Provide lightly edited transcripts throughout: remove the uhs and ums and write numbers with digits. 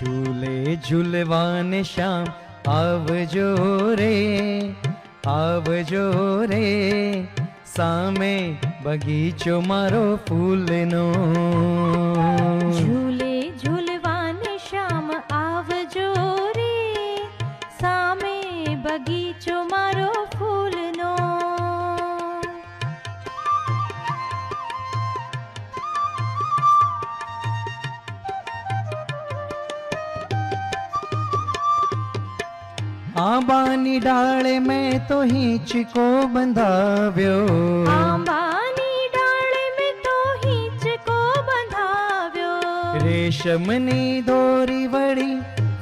ઝૂલે ઝૂલવાને શ્યામ આવજો રે, આવજો રે, સામે બગીચો મારો ફૂલનો. ઝૂલે ઝૂલવાને શ્યામ આવજો રે, સામે બગીચો મારો ફૂલનો. આંબાની ડાળે મેં તો હિંચકો બંધાવ્યો, આંબાની ડાળે મેં તો હિંચકો બંધાવ્યો. રેશમની દોરી વળી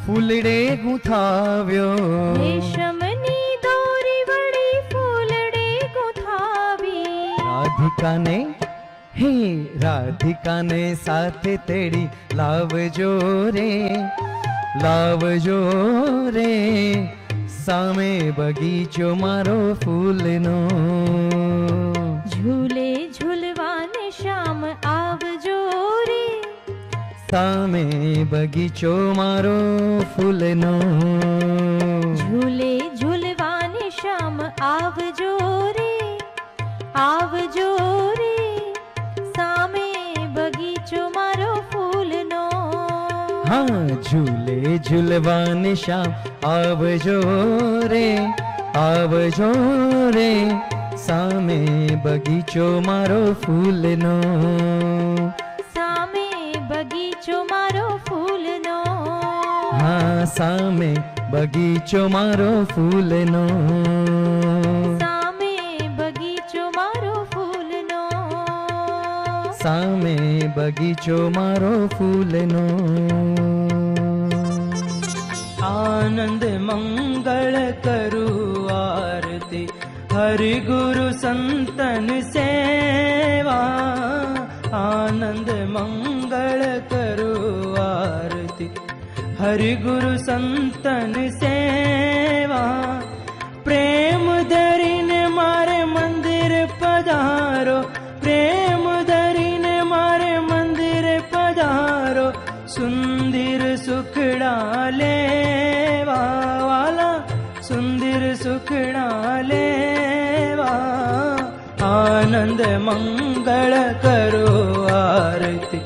ફૂલડે ગૂંથાવ્યો, રેશમની દોરી વળી ફૂલડે ગૂંથાવી. રાધિકાને હે રાધિકાને સાથે તેડી લાવજો રે, લાવજો રે, સામે બગીચો મારો ફૂલનો. ઝૂલે ઝૂલવાને શ્યામ આવજો રે, સામે બગીચો મારો ફૂલનો. ઝૂલે ઝૂલવાને શ્યામ આવજો રે, આવજો રે, સામે બગીચો મારો ફૂલનો. હા ઝૂલે ઝૂલવાને શ્યામ આવજો રે, આવજો રે, સામે બગીચો મારો ફૂલનો. સામે બગીચો મારો ફૂલનો. હા સામે બગીચો મારો ફૂલનો. સામે બગીચો મારો ફૂલનો. સામે બગીચો મારો ફૂલનો. આનંદ મંગળ કરું આરતી, હરિ ગુરુ સંતન સેવા. આનંદ મંગળ કરું આરતી, હરિ ગુરુ સંતન સેવા. પ્રેમ ધરીને મારે મંદિર પધારો, પ્રેમ ધરીને મારે મંદિર પધારો. સુંદર સુખડા લેવા વાલા, સુંદર સુખડા લેવા. આનંદ મંગળ કરો આરતી,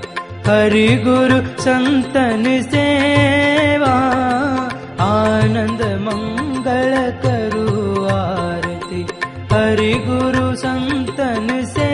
હરિ ગુરુ સંતન સેવા. આનંદ મંગળ કરો આરતી, હરિ ગુરુ સંતન સેવા.